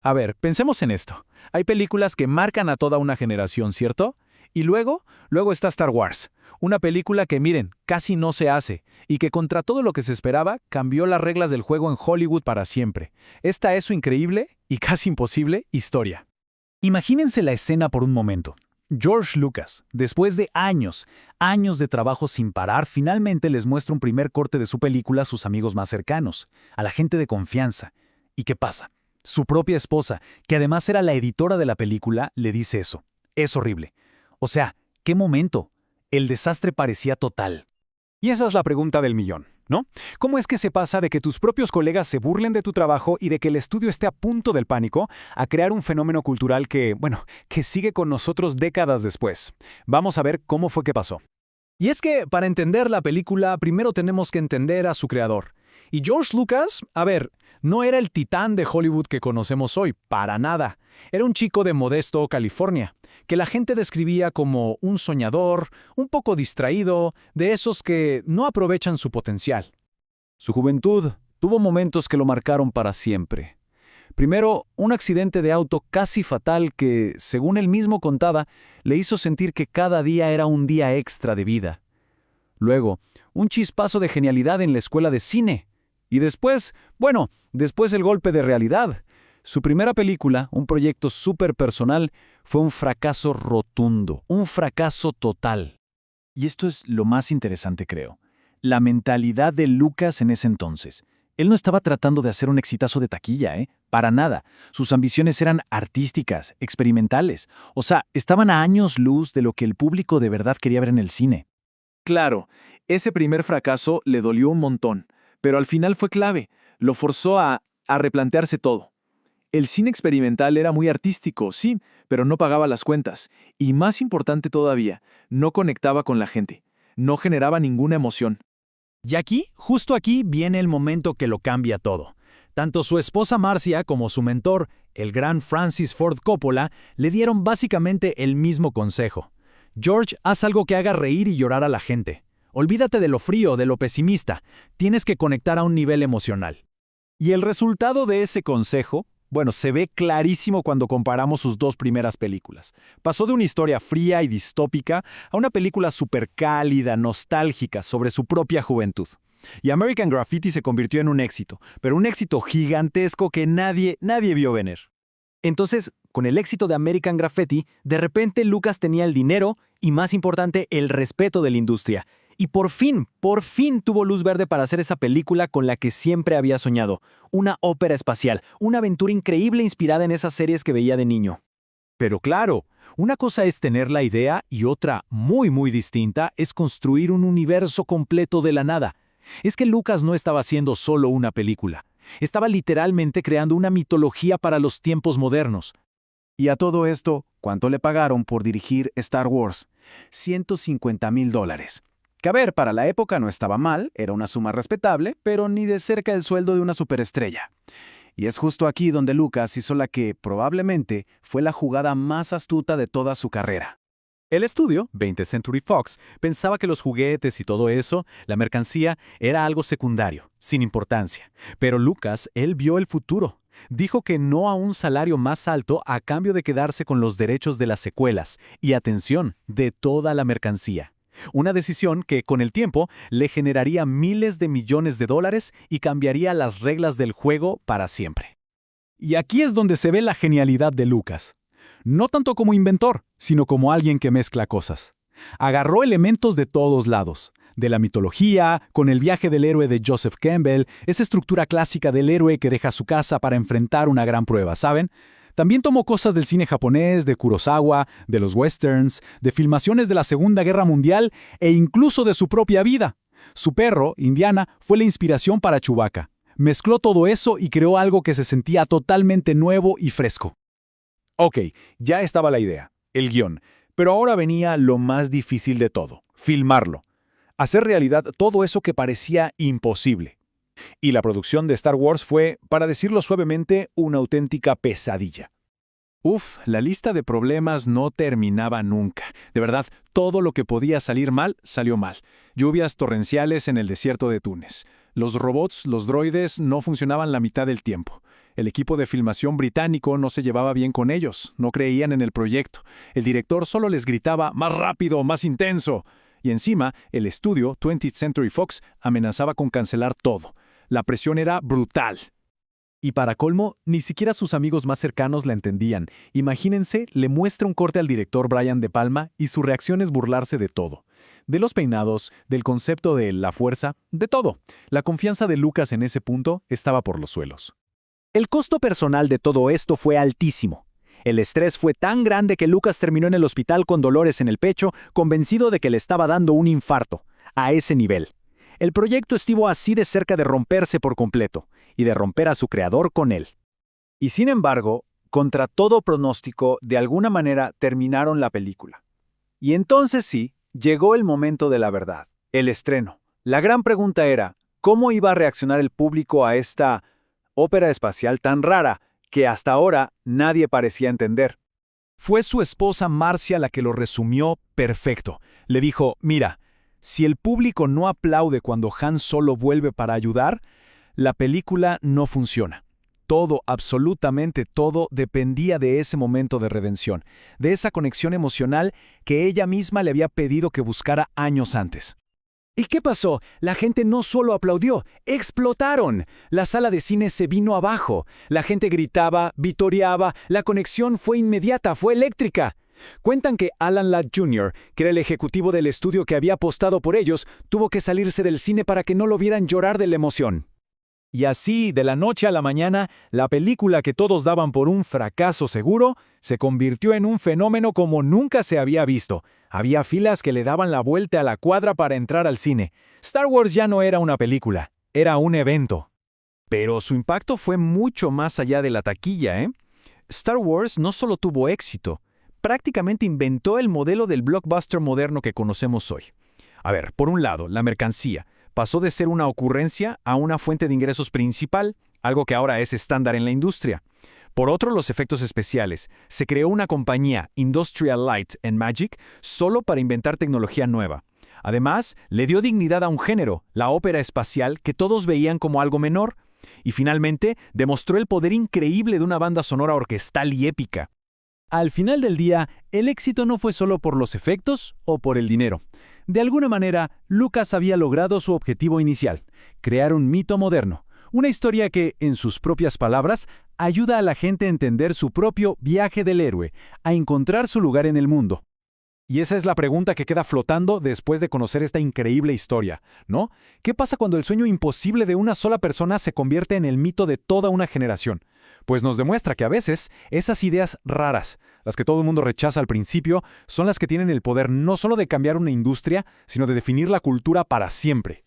A ver, pensemos en esto. Hay películas que marcan a toda una generación, ¿cierto? Y luego está Star Wars, una película que, miren, casi no se hace, y que contra todo lo que se esperaba, cambió las reglas del juego en Hollywood para siempre. Esta es su increíble y casi imposible historia. Imagínense la escena por un momento. George Lucas, después de años de trabajo sin parar, finalmente les muestra un primer corte de su película a sus amigos más cercanos, a la gente de confianza. ¿Y qué pasa? Su propia esposa, que además era la editora de la película, le dice eso. Es horrible. O sea, ¿qué momento? El desastre parecía total. Y esa es la pregunta del millón, ¿no? ¿Cómo es que se pasa de que tus propios colegas se burlen de tu trabajo y de que el estudio esté a punto del pánico a crear un fenómeno cultural que sigue con nosotros décadas después? Vamos a ver cómo fue que pasó. Y es que, para entender la película, primero tenemos que entender a su creador. Y George Lucas, a ver, no era el titán de Hollywood que conocemos hoy, para nada. Era un chico de Modesto, California, que la gente describía como un soñador, un poco distraído, de esos que no aprovechan su potencial. Su juventud tuvo momentos que lo marcaron para siempre. Primero, un accidente de auto casi fatal que, según él mismo contaba, le hizo sentir que cada día era un día extra de vida. Luego, un chispazo de genialidad en la escuela de cine. Y después el golpe de realidad. Su primera película, un proyecto súper personal, fue un fracaso rotundo, un fracaso total. Y esto es lo más interesante, creo. La mentalidad de Lucas en ese entonces. Él no estaba tratando de hacer un exitazo de taquilla, para nada. Sus ambiciones eran artísticas, experimentales. O sea, estaban a años luz de lo que el público de verdad quería ver en el cine. Claro, ese primer fracaso le dolió un montón, pero al final fue clave. Lo forzó a replantearse todo. El cine experimental era muy artístico, sí, pero no pagaba las cuentas. Y más importante todavía, no conectaba con la gente. No generaba ninguna emoción. Y aquí, justo aquí, viene el momento que lo cambia todo. Tanto su esposa Marcia como su mentor, el gran Francis Ford Coppola, le dieron básicamente el mismo consejo. George, haz algo que haga reír y llorar a la gente. Olvídate de lo frío, de lo pesimista. Tienes que conectar a un nivel emocional. Y el resultado de ese consejo, se ve clarísimo cuando comparamos sus dos primeras películas. Pasó de una historia fría y distópica a una película súper cálida, nostálgica, sobre su propia juventud. Y American Graffiti se convirtió en un éxito, pero un éxito gigantesco que nadie vio venir. Entonces, con el éxito de American Graffiti, de repente Lucas tenía el dinero y, más importante, el respeto de la industria. Y por fin tuvo luz verde para hacer esa película con la que siempre había soñado. Una ópera espacial, una aventura increíble inspirada en esas series que veía de niño. Pero claro, una cosa es tener la idea y otra, muy distinta, es construir un universo completo de la nada. Es que Lucas no estaba haciendo solo una película. Estaba literalmente creando una mitología para los tiempos modernos. Y a todo esto, ¿cuánto le pagaron por dirigir Star Wars? $150,000. Que a ver, para la época no estaba mal, era una suma respetable, pero ni de cerca el sueldo de una superestrella. Y es justo aquí donde Lucas hizo la que, probablemente, fue la jugada más astuta de toda su carrera. El estudio, 20th Century Fox, pensaba que los juguetes y todo eso, la mercancía, era algo secundario, sin importancia. Pero Lucas, él vio el futuro. Dijo que no a un salario más alto a cambio de quedarse con los derechos de las secuelas y, atención, de toda la mercancía. Una decisión que, con el tiempo, le generaría miles de millones de dólares y cambiaría las reglas del juego para siempre. Y aquí es donde se ve la genialidad de Lucas. No tanto como inventor, sino como alguien que mezcla cosas. Agarró elementos de todos lados. De la mitología, con el viaje del héroe de Joseph Campbell, esa estructura clásica del héroe que deja su casa para enfrentar una gran prueba, ¿saben? También tomó cosas del cine japonés, de Kurosawa, de los westerns, de filmaciones de la Segunda Guerra Mundial e incluso de su propia vida. Su perro, Indiana, fue la inspiración para Chewbacca. Mezcló todo eso y creó algo que se sentía totalmente nuevo y fresco. Ok, ya estaba la idea, el guión, pero ahora venía lo más difícil de todo, filmarlo. Hacer realidad todo eso que parecía imposible. Y la producción de Star Wars fue, para decirlo suavemente, una auténtica pesadilla. La lista de problemas no terminaba nunca. De verdad, todo lo que podía salir mal, salió mal. Lluvias torrenciales en el desierto de Túnez. Los robots, los droides, no funcionaban la mitad del tiempo. El equipo de filmación británico no se llevaba bien con ellos, no creían en el proyecto. El director solo les gritaba más rápido, más intenso. Y encima, el estudio, 20th Century Fox, amenazaba con cancelar todo. La presión era brutal. Y para colmo, ni siquiera sus amigos más cercanos la entendían. Imagínense, le muestra un corte al director Brian De Palma y su reacción es burlarse de todo. De los peinados, del concepto de la fuerza, de todo. La confianza de Lucas en ese punto estaba por los suelos. El costo personal de todo esto fue altísimo. El estrés fue tan grande que Lucas terminó en el hospital con dolores en el pecho, convencido de que le estaba dando un infarto. A ese nivel. El proyecto estuvo así de cerca de romperse por completo, y de romper a su creador con él. Y sin embargo, contra todo pronóstico, de alguna manera terminaron la película. Y entonces sí, llegó el momento de la verdad, el estreno. La gran pregunta era, ¿cómo iba a reaccionar el público a esta ópera espacial tan rara que hasta ahora nadie parecía entender? Fue su esposa Marcia la que lo resumió perfecto. Le dijo, mira, si el público no aplaude cuando Han Solo vuelve para ayudar, la película no funciona. Todo, absolutamente todo, dependía de ese momento de redención, de esa conexión emocional que ella misma le había pedido que buscara años antes. ¿Y qué pasó? La gente no solo aplaudió, explotaron. La sala de cine se vino abajo. La gente gritaba, vitoreaba, la conexión fue inmediata, fue eléctrica. Cuentan que Alan Ladd Jr., que era el ejecutivo del estudio que había apostado por ellos, tuvo que salirse del cine para que no lo vieran llorar de la emoción. Y así, de la noche a la mañana, la película que todos daban por un fracaso seguro, se convirtió en un fenómeno como nunca se había visto. Había filas que le daban la vuelta a la cuadra para entrar al cine. Star Wars ya no era una película, era un evento. Pero su impacto fue mucho más allá de la taquilla, ¿eh? Star Wars no solo tuvo éxito, prácticamente inventó el modelo del blockbuster moderno que conocemos hoy. A ver, por un lado, la mercancía pasó de ser una ocurrencia a una fuente de ingresos principal, algo que ahora es estándar en la industria. Por otro, los efectos especiales. Se creó una compañía, Industrial Light and Magic, solo para inventar tecnología nueva. Además, le dio dignidad a un género, la ópera espacial, que todos veían como algo menor. Y finalmente, demostró el poder increíble de una banda sonora orquestal y épica. Al final del día, el éxito no fue solo por los efectos o por el dinero. De alguna manera, Lucas había logrado su objetivo inicial, crear un mito moderno, una historia que, en sus propias palabras, ayuda a la gente a entender su propio viaje del héroe, a encontrar su lugar en el mundo. Y esa es la pregunta que queda flotando después de conocer esta increíble historia, ¿no? ¿Qué pasa cuando el sueño imposible de una sola persona se convierte en el mito de toda una generación? Pues nos demuestra que a veces esas ideas raras, las que todo el mundo rechaza al principio, son las que tienen el poder no solo de cambiar una industria, sino de definir la cultura para siempre.